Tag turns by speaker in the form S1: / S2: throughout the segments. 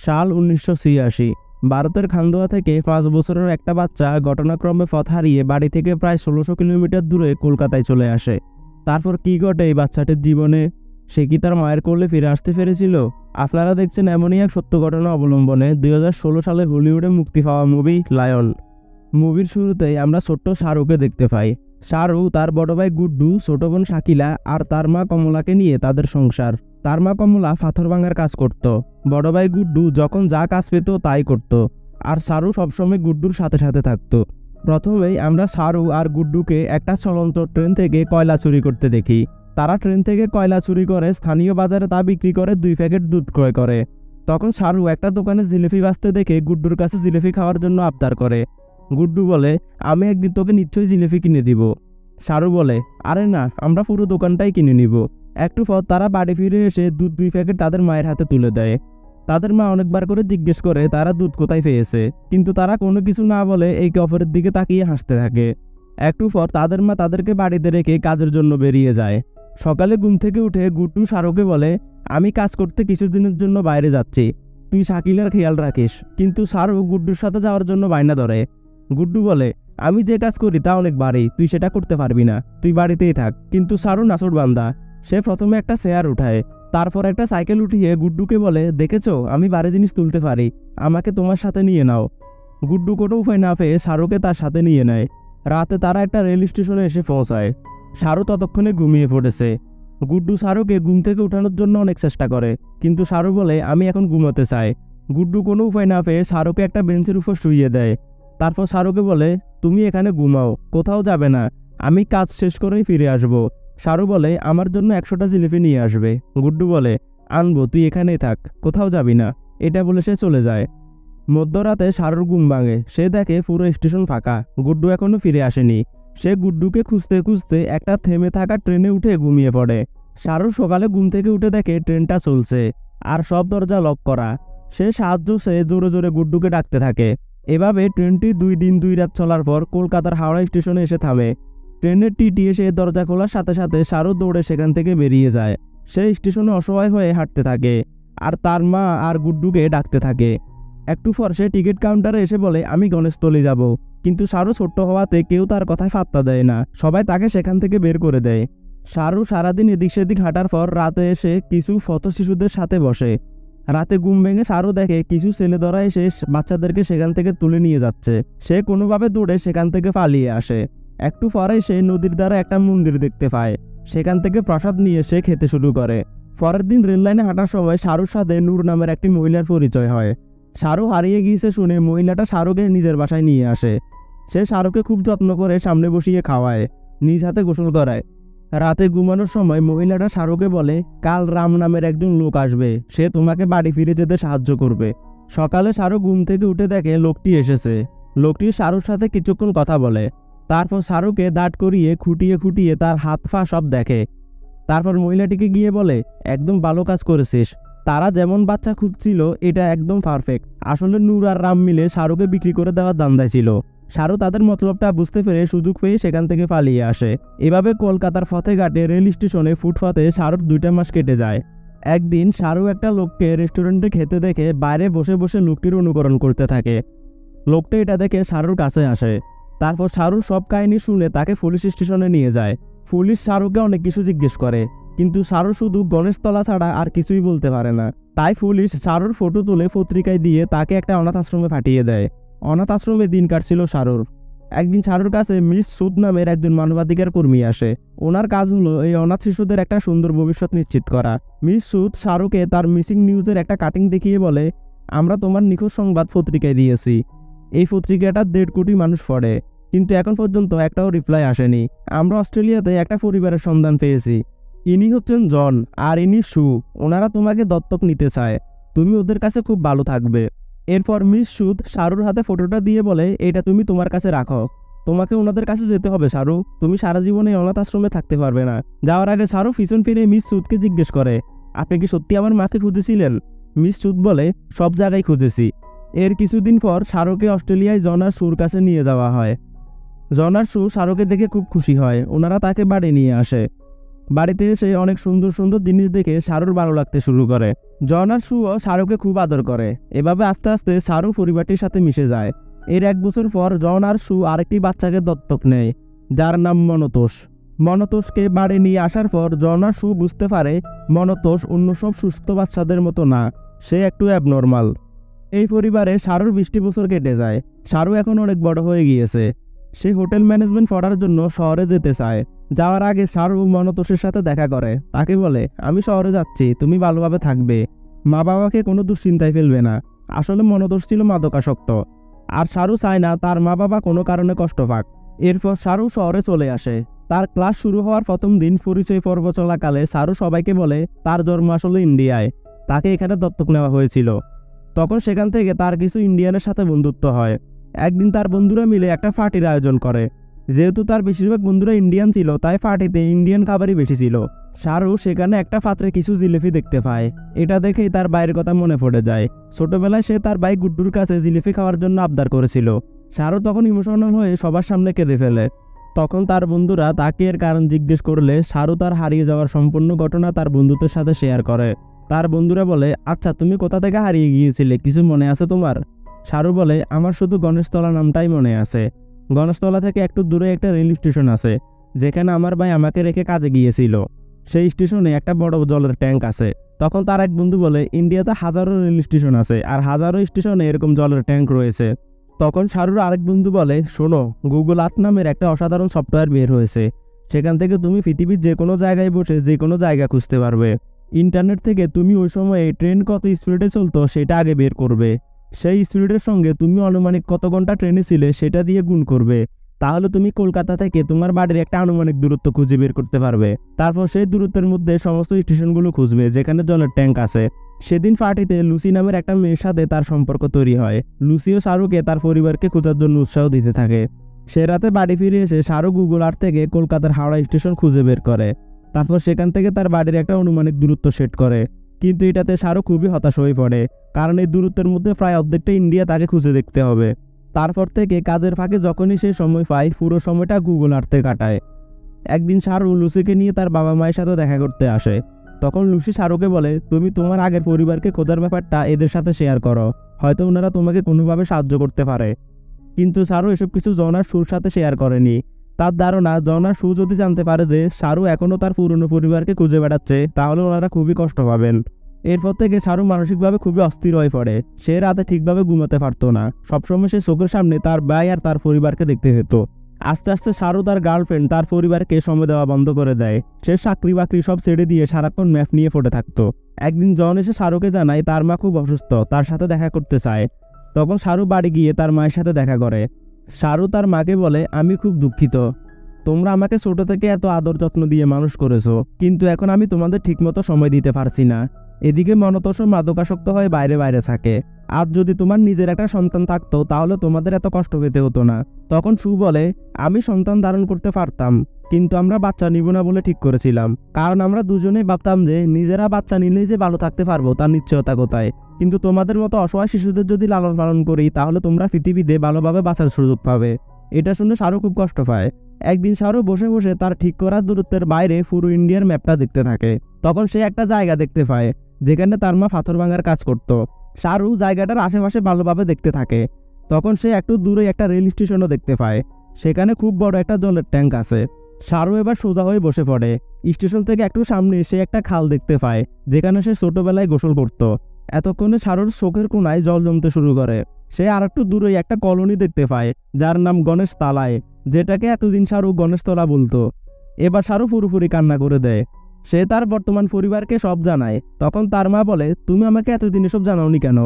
S1: সাল ১৯৮৬। ভারতের খান্দোয়া থেকে ৫ বছরের একটা বাচ্চা ঘটনাক্রমে পথ হারিয়ে বাড়ি থেকে প্রায় ১৬০০ কিলোমিটার দূরে কলকাতায় চলে আসে। তারপর কি ঘটে এই বাচ্চাটির জীবনে? সে কি তার মায়ের কোলে ফিরে আসতে পেরেছিল? আপনারা দেখছেন এমনই এক সত্য ঘটনা অবলম্বনে ২০১৬ সালে হলিউডে মুক্তি পাওয়া মুভি লায়ন। মুভির শুরুতেই আমরা ছোট্ট শাহরুখকে দেখতে পাই। শাহরুখ, তার বড় ভাই গুড্ডু, ছোট বোন শাকিলা আর তার মা কমলাকে নিয়ে তাদের সংসার। তার মা কমলা পাথর ভাঙার কাজ করত। বড় ভাই গুড্ডু যখন যা কাজ পেত তাই করত, আর শাহরুখ সবসময় গুড্ডুর সাথে সাথে থাকতো। প্রথমেই আমরা শাহরুখ আর গুড্ডুকে একটা চলন্ত ট্রেন থেকে কয়লা চুরি করতে দেখি। তারা ট্রেন থেকে কয়লা চুরি করে স্থানীয় বাজারে তা বিক্রি করে ২ প্যাকেট দুধ ক্রয় করে। তখন শাহরুখ একটা দোকানে জিলিপি বাজতে দেখে গুড্ডুর কাছে জিলিপি খাওয়ার জন্য আবদার করে। গুড্ডু বলে, আমি একদিন তোকে নিশ্চয়ই জিলিপি কিনে দিব। শাহরুখ বলে, আরে না, আমরা পুরো দোকানটাই কিনে নিব। একটু পর তারা বাড়ি ফিরে এসে দুধ ২ প্যাকেট তাদের মায়ের হাতে তুলে দেয়। তাদের মা অনেকবার করে জিজ্ঞেস করে তারা দুধ কোথায় পেয়েছে, কিন্তু তারা কোনো কিছু না বলে একে অপরের দিকে তাকিয়ে হাসতে থাকে। একটু পর তাদের মা তাদেরকে বাড়িতে রেখে কাজের জন্য বেরিয়ে যায়। সকালে ঘুম থেকে উঠে গুড্ডু শাহরুখকে বলে, আমি কাজ করতে কিছুদিনের জন্য বাইরে যাচ্ছি, তুই শাকিলার খেয়াল রাখিস। কিন্তু শাহরুখ গুড্ডুর সাথে যাওয়ার জন্য বায়না ধরে। গুড্ডু বলে, আমি যে কাজ করি তা অনেক ভারী, তুই সেটা করতে পারবি না, তুই বাড়িতেই থাক। কিন্তু শাহরুখ নাছোড় বান্দা, সে প্রথমে একটা চেয়ার উঠায়, তারপর একটা সাইকেল উঠিয়ে গুড্ডুকে বলে, দেখেছো আমি ভারী জিনিস তুলতে পারি, আমাকে তোমার সাথে নিয়ে নাও। গুড্ডু কোনো উপায় না পেয়ে শাহরুখকে তার সাথে নিয়ে নেয়। রাতে তারা একটা রেল স্টেশনে এসে পৌঁছায়। শাহরুখ ততক্ষণে ঘুমিয়ে পড়েছে। গুড্ডু শাহরুখকে ঘুম থেকে উঠানোর জন্য অনেক চেষ্টা করে, কিন্তু শাহরুখ বলে, আমি এখন ঘুমোতে চাই। গুড্ডু কোনো উপায় না পেয়ে শাহরুখকে একটা বেঞ্চের উপর শুইয়ে দেয়। তারপর শাহরুখকে বলে, তুমি এখানে ঘুমাও, কোথাও যাবে না, আমি কাজ শেষ করেই ফিরে আসব। শাহরুখ বলে, আমার জন্য ১০০টা জিলিপি নিয়ে আসবে। গুড্ডু বলে, আনবো, তুই এখানেই থাক, কোথাও যাবি না। এটা বলে সে চলে যায়। মধ্যরাতে শাহরুখ ঘুম ভাঙে, সে দেখে পুরো স্টেশন ফাঁকা, গুড্ডু এখনো ফিরে আসেনি। সে গুড্ডুকে খুঁজতে খুঁজতে একটা থেমে থাকা ট্রেনে উঠে ঘুমিয়ে পড়ে। শাহরুখ সকালে ঘুম থেকে উঠে দেখে ট্রেনটা চলছে, আর সব দরজা লক করা। সে সাহায্য চেয়ে জোরে জোরে গুড্ডুকে ডাকতে থাকে। এভাবে ট্রেনটি ২ দিন ২ রাত চলার পর কলকাতার হাওড়া স্টেশনে এসে থামে। ট্রেনের টিটি এসে দরজা খোলার সাথে সাথে শাহরুখ দৌড়ে সেখান থেকে বেরিয়ে যায়। সে স্টেশনে অসহায় হয়ে হাঁটতে থাকে, আর তার মা আর গুড্ডুকে ডাকতে থাকে। একটু পর সে টিকিট কাউন্টারে এসে বলে, আমি গণেশতলী যাব। কিন্তু শাহরুখ ছোট্ট হওয়াতে কেউ তার কথায় পাত্তা দেয় না, সবাই তাকে সেখান থেকে বের করে দেয়। শাহরুখ সারাদিন এদিক সেদিক হাঁটার পর রাতে এসে কিছু পথ শিশুদের সাথে বসে। রাতে ঘুম ভেঙে শাহরুখ দেখে কিছু ছেলেধরা এসে বাচ্চাদেরকে সেখান থেকে তুলে নিয়ে যাচ্ছে। সে কোনোভাবে দৌড়ে সেখান থেকে পালিয়ে আসে। একটু পরে সে নদীর ধারে একটা মন্দির দেখতে পায়। সেখান থেকে প্রসাদ নিয়ে সে খেতে শুরু করে। পরের দিন রেললাইনে হাঁটার সময় শাহরুখ সাথে নূর নামের একটি মহিলার পরিচয় হয়। শাহরুখ হারিয়ে গিয়েছে শুনে মহিলাটা শাহরুখকে নিজের বাসায় নিয়ে আসে। সে শাহরুখকে খুব যত্ন করে সামনে বসিয়ে খাওয়ায়, নিজ হাতে গোসল করায়। রাতে ঘুমানোর সময় মহিলাটা শাহরুখকে বলে, কাল রাম নামের একজন লোক আসবে, সে তোমাকে বাড়ি ফিরে যেতে সাহায্য করবে। সকালে শাহরুখ ঘুম থেকে উঠে দেখে লোকটি এসেছে। লোকটি শাহরুখের সাথে কিছুক্ষণ কথা বলে, তারপর শাহরুখকে দাঁড় করিয়ে খুঁটিয়ে খুঁটিয়ে তার হাত পা সব দেখে। তারপর মহিলাটিকে গিয়ে বলে, একদম ভালো কাজ করেছিস, তারা যেমন বাচ্চা খুঁজছিল এটা একদম পারফেক্ট। আসলে নূর আর রাম মিলে শাহরুখকে বিক্রি করে দেওয়ার ধান্দায় ছিল। শাহরুখ তাদের মতলবটা বুঝতে পেরে সুযোগ পেয়ে সেখান থেকে পালিয়ে আসে। এভাবে কলকাতার ফতেঘাটে রেল স্টেশনে ফুটপাতে শাহরুখ ২টা মাস কেটে যায়। একদিন শাহরুখ একটা লোককে রেস্টুরেন্টে খেতে দেখে বাইরে বসে বসে লোকটির অনুকরণ করতে থাকে। লোকটা এটা দেখে শাহরুখ কাছে আসে। তারপর শাহরুখ সব কাহিনী শুনে তাকে পুলিশ স্টেশনে নিয়ে যায়। পুলিশ শাহরুখকে অনেক কিছু জিজ্ঞেস করে, কিন্তু শাহরুখ শুধু গণেশতলা ছাড়া আর কিছুই বলতে পারে না। তাই পুলিশ শাহরুর ফটো তুলে পত্রিকায় দিয়ে তাকে একটা অনাথ আশ্রমে পাঠিয়ে দেয়। অনাথ আশ্রমে দিন কাটছিল শাহরুর। একদিন শাহরুর কাছে মিস সুদ নামের একজন মানবাধিকার কর্মী আসে। ওনার কাজ হলো এই অনাথ শিশুদের একটা সুন্দর ভবিষ্যৎ নিশ্চিত করা। মিস সুদ শাহরুখকে তার মিসিং নিউজের একটা কাটিং দেখিয়ে বলে, আমরা তোমার নিখোঁজ সংবাদ পত্রিকায় দিয়েছি। এই পত্রিকাটা ১.৫ কোটি মানুষ পড়ে, কিন্তু এখন পর্যন্ত একটাও রিপ্লাই আসেনি। আমরা অস্ট্রেলিয়াতে একটা পরিবারের সন্ধান পেয়েছি। ইনি হচ্ছেন জন আর ইনি সু। ওনারা তোমাকে দত্তক নিতে চায়, তুমি ওদের কাছে খুব ভালো থাকবে। এরপর মিস সুদ শাহরুর হাতে ফটোটা দিয়ে বলে, এটা তুমি তোমার কাছে রাখো, তোমাকে ওনাদের কাছে যেতে হবে শাহরু, তুমি সারা জীবনে অনাথ আশ্রমে থাকতে পারবে না। যাওয়ার আগে শাহরু পিছন ফিরে মিস সুদকে জিজ্ঞেস করে, আপনি কি সত্যি আমার মাকে খুঁজেছিলেন? মিস সুদ বলে, সব জায়গায় খুঁজেছি। এর কিছুদিন পর শাহরুখকে অস্ট্রেলিয়ায় জন আর সুর কাছে নিয়ে যাওয়া হয়। জন আর সু শাহরুখকে দেখে খুব খুশি হয়, ওনারা তাকে বাড়ি নিয়ে আসে। বাড়িতে এসে অনেক সুন্দর সুন্দর জিনিস দেখে শাহরুর ভালো লাগতে শুরু করে। জন আর সুও শাহরুখকে খুব আদর করে। এভাবে আস্তে আস্তে শাহরুখ পরিবারটির সাথে মিশে যায়। এর 1 বছর পর জন আর সু আরেকটি বাচ্চাকে দত্তক নেয়, যার নাম মনতোষ। মনতোষকে বাড়ি নিয়ে আসার পর জন আর সু বুঝতে পারে মনতোষ অন্য সব সুস্থ বাচ্চাদের মতো না, সে একটু অ্যাবনর্মাল। এই পরিবারে শাহরুর 20টি বছর কেটে যায়। শাহরু এখন অনেক বড় হয়ে গিয়েছে। সে হোটেল ম্যানেজমেন্ট পড়ার জন্য শহরে যেতে চায়। যাওয়ার আগে শাহরু মনতোষের সাথে দেখা করে। তাকে বলে, আমি শহরে যাচ্ছি, তুমি ভালোভাবে থাকবে, মা বাবাকে কোনো দুশ্চিন্তায় ফেলবে না। আসলে মনতোষ ছিল মাদকাসক্ত, আর শাহরু চায় না তার মা বাবা কোনো কারণে কষ্ট পাক। এরপর শাহরু শহরে চলে আসে। তার ক্লাস শুরু হওয়ার প্রথম দিন পরিচয় পর্ব চলাকালে শাহরু সবাইকে বলে তার জন্ম আসলে ইন্ডিয়ায়, তাকে এখানে দত্তক নেওয়া হয়েছিল। তখন সেখান থেকে তার কিছু ইন্ডিয়ানের সাথে বন্ধুত্ব হয়। একদিন তার বন্ধুরা মিলে একটা পার্টির আয়োজন করে। যেহেতু তার বেশিরভাগ বন্ধুরা ইন্ডিয়ান ছিল, তাই পার্টিতে ইন্ডিয়ান খাবারই বেশি ছিল। শাহরু সেখানে একটা পাত্রে কিছু জিলিপি দেখতে পায়। এটা দেখেই তার ভাইয়ের কথা মনে পড়ে যায়। ছোটবেলায় সে তার ভাই গুড্ডুর কাছে জিলিপি খাওয়ার জন্য আবদার করেছিল। শাহরু তখন ইমোশনাল হয়ে সবার সামনে কেঁদে ফেলে। তখন তার বন্ধুরা তাকে এর কারণ জিজ্ঞেস করলে শাহরু তার হারিয়ে যাওয়ার সম্পূর্ণ ঘটনা তার বন্ধুদের সাথে শেয়ার করে। তার বন্ধুরা বলে, আচ্ছা তুমি কোথা থেকে হারিয়ে গিয়েছিলে, কিছু মনে আছে তোমার? শাহরু বলে, আমার শুধু গণেশতলা নামটাই মনে আছে। গণেশতলা থেকে একটু দূরে একটা রেল স্টেশন আছে, যেখানে আমার ভাই আমাকে রেখে কাজে গিয়েছিল। সেই স্টেশনে একটা বড় জলের ট্যাঙ্ক আছে। তখন তার এক বন্ধু বলে, ইন্ডিয়াতে হাজারো রেল স্টেশন আছে, আর হাজারো স্টেশনে এরকম জলের ট্যাঙ্ক রয়েছে। তখন শাহরুর আরেক বন্ধু বলে, শোনো, গুগল আর্থ নামের একটা অসাধারণ সফটওয়্যার বের হয়েছে। সেখান থেকে তুমি পৃথিবীর যে কোনো জায়গায় বসে যে কোনো জায়গা খুঁজতে পারবে। ইন্টারনেট থেকে তুমি ওই সময়ে ট্রেন কত স্পিডে চলতো সেটা আগে বের করবে। সেই স্পিডের সঙ্গে তুমি আনুমানিক কত ঘন্টা ট্রেনে ছিলে সেটা দিয়ে গুণ করবে। তাহলে তুমি কলকাতা থেকে তোমার বাড়ির একটা আনুমানিক দূরত্ব খুঁজে বের করতে পারবে। তারপর সেই দূরত্বের মধ্যে সমস্ত স্টেশনগুলো খুঁজবে যেখানে জলের ট্যাঙ্ক আছে। সেদিন পার্টিতে লুসি নামের একটা মেয়ের সাথে তার সম্পর্ক তৈরি হয়। লুসিও শাহরুখকে তার পরিবারকে খোঁজার জন্য উৎসাহ দিতে থাকে। সে রাতে বাড়ি ফিরে এসে শাহরুখ গুগল আর্থ থেকে কলকাতার হাওড়া স্টেশন খুঁজে বের করে। তারপর সেখান থেকে তার বাড়ির একটা অনুমানিক দূরত্ব সেট করে। কিন্তু এটাতে শাহরুখ খুবই হতাশ হয়ে পড়ে, কারণ এই দূরত্বের মধ্যে প্রায় অর্ধেকটা ইন্ডিয়া তাকে খুঁজে দেখতে হবে। তারপর থেকে কাজের ফাঁকে যখনই সে সময় পায় পুরো সময়টা গুগল আর্থে কাটায়। একদিন শাহরুখ লুসিকে নিয়ে তার বাবা মায়ের সাথে দেখা করতে আসে। তখন লুসি শাহরুখকে বলে, তুমি তোমার আগের পরিবারকে খোঁজার ব্যাপারটা এদের সাথে শেয়ার করো, হয়তো ওনারা তোমাকে কোনোভাবে সাহায্য করতে পারে। কিন্তু শাহরুখ এসব কিছু জন আর সুর সাথে শেয়ার করেনি। তার ধারণা জন আর সু যদি জানতে পারে যে শাহরুখ এখনও তার পুরনো পরিবারকে খুঁজে বেড়াচ্ছে, তাহলে ওনারা খুবই কষ্ট পাবেন। এরপর থেকে শাহরুখ মানসিকভাবে খুবই অস্থির হয়ে পড়ে। সে রাতে ঠিকভাবে ঘুমাতে পারতো না। সবসময় সে চোখের সামনে তার ভাই আর তার পরিবারকে দেখতে পেত। আস্তে আস্তে শাহরুখ তার গার্লফ্রেন্ড তার পরিবারকে সময় দেওয়া বন্ধ করে দেয়। সে চাকরি বাকরি সব ছেড়ে দিয়ে সারাক্ষণ ম্যাপ নিয়ে পড়ে থাকতো। একদিন জন এসে শাহরুখকে জানায় তার মা খুব অসুস্থ, তার সাথে দেখা করতে চায়। তখন শাহরুখ বাড়ি গিয়ে তার মায়ের সাথে দেখা করে। শাহরুখ তার মাকে বলে, আমি খুব দুঃখিত, তোমরা আমাকে ছোট থেকে এত আদর যত্ন দিয়ে মানুষ করেছো, কিন্তু এখন আমি তোমাদের ঠিকমতো সময় দিতে পারছি না। এদিকে মনতোষ মাদকাসক্ত হয়ে বাইরে বাইরে থাকে। আর যদি তোমার নিজের একটা সন্তান থাকতো তাহলে তোমাদের এত কষ্ট পেতে হতো না। তখন সু বলে, আমি সন্তান ধারণ করতে পারতাম, কিন্তু আমরা বাচ্চা নিব না বলে ঠিক করেছিলাম, কারণ আমরা দুজনেই ভাবতাম যে নিজেরা বাচ্চা নিলেই যে ভালো থাকতে পারবো তার নিশ্চয়তা কোথায়। কিন্তু তোমাদের মতো অসহায় শিশুদের যদি লালন পালন করি তাহলে তোমরা পৃথিবীতে ভালোভাবে বাঁচার সুযোগ পাবে। এটা শুনে শাহরুখ খুব কষ্ট পায়। একদিন শাহরুখ বসে বসে তার ঠিক করা দূরত্বের বাইরে পুরো ইন্ডিয়ার ম্যাপটা দেখতে থাকে। তখন সে একটা জায়গা দেখতে পায় যেখানে তার মা পাথর ভাঙার কাজ করত। শাহরুখ জায়গাটার আশেপাশে ভালোভাবে দেখতে থাকে। তখন সে একটু দূরে একটা রেল স্টেশনও দেখতে পায়, সেখানে খুব বড় একটা জলের ট্যাঙ্ক আছে। শাহরুখ এবার সোজা হয়ে বসে পড়ে। স্টেশন থেকে একটু সামনে সে একটা খাল দেখতে পায়, যেখানে সে ছোটবেলায় গোসল করত। এতক্ষণে শাহরুখ চোখের কোনায় জল জমতে শুরু করে। সে আর একটু দূরে একটা কলোনি দেখতে পায় যার নাম গণেশ তালায়, যেটাকে এতদিন শাহরুখ গণেশতলা বলতো। এবার শাহরুখ পুরোপুরি কান্না করে দেয়। সে তার বর্তমান পরিবারকে সব জানায়। তখন তার মা বলে, তুমি আমাকে এতদিন এসব জানাওনি কেন?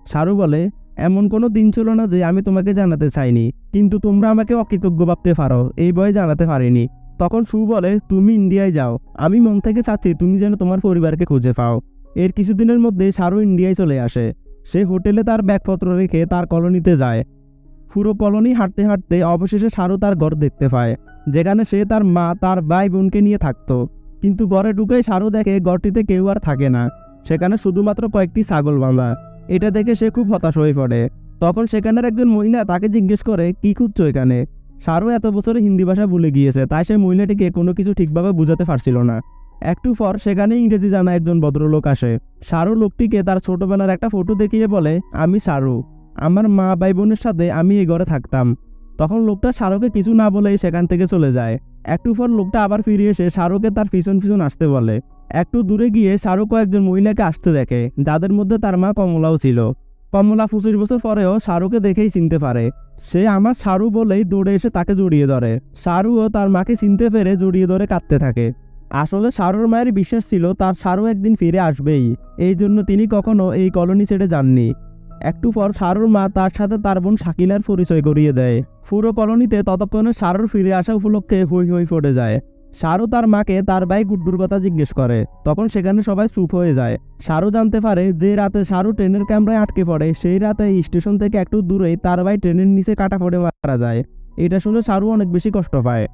S1: শাহরুখ বলে, এমন কোনো দিন ছিল না যে আমি তোমাকে জানাতে চাইনি, কিন্তু তোমরা আমাকে অকৃতজ্ঞ ভাবতে পারো, এই ভয়ে জানাতে পারিনি। তখন সু বলে, তুমি ইন্ডিয়ায় যাও, আমি মন থেকে চাচ্ছি তুমি যেন তোমার পরিবারকে খুঁজে পাও। এর কিছুদিনের মধ্যে শাহরুখ ইন্ডিয়ায় চলে আসে। সে হোটেলে তার ব্যাগপত্র রেখে তার কলোনিতে যায়। পুরো কলোনি হাঁটতে হাঁটতে অবশেষে শাহরুখ তার ঘর দেখতে পায়, যেখানে সে তার মা তার ভাই বোনকে নিয়ে থাকতো। কিন্তু ঘরে ঢুকেই শাহরুখ দেখে ঘরটিতে কেউ আর থাকে না, সেখানে শুধুমাত্র কয়েকটি ছাগল বাঁধা। এটা দেখে সে খুব হতাশ হয়ে পড়ে। তখন সেখানের একজন মহিলা তাকে জিজ্ঞেস করে, কি খুঁজছো এখানে? শাহরু এত বছরে হিন্দি ভাষা ভুলে গিয়েছে, তাই সে মহিলাটিকে কোনো কিছু ঠিকভাবে বোঝাতে পারছিল না। একটু পর সেখানে ইংরেজি জানা একজন ভদ্রলোক আসে। শাহরু লোকটিকে তার ছোটবেলার একটা ফটো দেখিয়ে বলে, আমি শাহরু, আমার মা ভাই বোনের সাথে আমি এই ঘরে থাকতাম। তখন লোকটা শাহরুকে কিছু না বলেই সেখান থেকে চলে যায়। একটু পর লোকটা আবার ফিরে এসে শাহরুকে তার পিছন পিছন আসতে বলে। একটু দূরে গিয়ে শাহরুখ কয়েকজন মহিলাকে আসতে দেখে, যাদের মধ্যে তার মা কমলাও ছিল। কমলা 25 বছর পরেও শাহরুখকে দেখেই চিনতে পারে। সে আমার শাহরু বলেই দৌড়ে এসে তাকে জড়িয়ে ধরে। শাহরুও তার মাকে চিনতে পেরে জড়িয়ে ধরে কাঁদতে থাকে। আসলে শাহরুর মায়ের বিশ্বাস ছিল তার শাহরু একদিন ফিরে আসবেই, এই জন্য তিনি কখনো এই কলোনি ছেড়ে যাননি। একটু পর শাহরুর মা তার সাথে তার বোন শাকিলার পরিচয় করিয়ে দেয়। পুরো কলোনিতে ততক্ষণে শাহরুর ফিরে আসা উপলক্ষে হই হই পড়ে যায়। শাহরু তার মাকে তার ভাই গুড্ডুর কথা জিজ্ঞেস করে, তখন সেখানে সবাই চুপ হয়ে যায়। শাহরু জানতে পারে যে রাতে শাহরু ট্রেনের ক্যামেরায় আটকে পড়ে, সেই রাতে স্টেশন থেকে একটু দূরেই তার ভাই ট্রেনের নিচে কাটা পড়ে মারা যায়। এটা শুনে শাহরু অনেক বেশি কষ্ট পায়।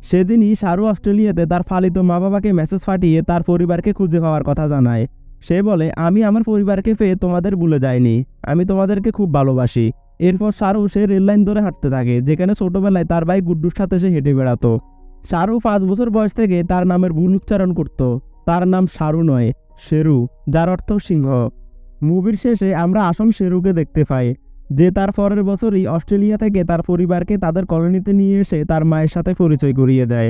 S1: সেদিনই শাহরু অস্ট্রেলিয়াতে তার ফালিত মা বাবাকে মেসেজ পাঠিয়ে তার পরিবারকে খুঁজে পাওয়ার কথা জানায়। সে বলে, আমি আমার পরিবারকে পেয়ে তোমাদের ভুলে যাইনি, আমি তোমাদেরকে খুব ভালোবাসি। এরপর শাহরু সে রেললাইন ধরে হাঁটতে থাকে, যেখানে ছোটবেলায় তার ভাই গুড্ডুর সাথে সে হেঁটে বেড়াতো। শাহরু 5 বছর বয়স থেকে তার নামের ভুল উচ্চারণ করত। তার নাম শাহরু নয়, শেরু, যার অর্থ সিংহ। মুভির শেষে আমরা আসল শেরুকে দেখতে পাই, যে তার পরের বছরই অস্ট্রেলিয়া থেকে তার পরিবারকে তাদের কলোনিতে নিয়ে এসে তার মায়ের সাথে পরিচয় করিয়ে দেয়।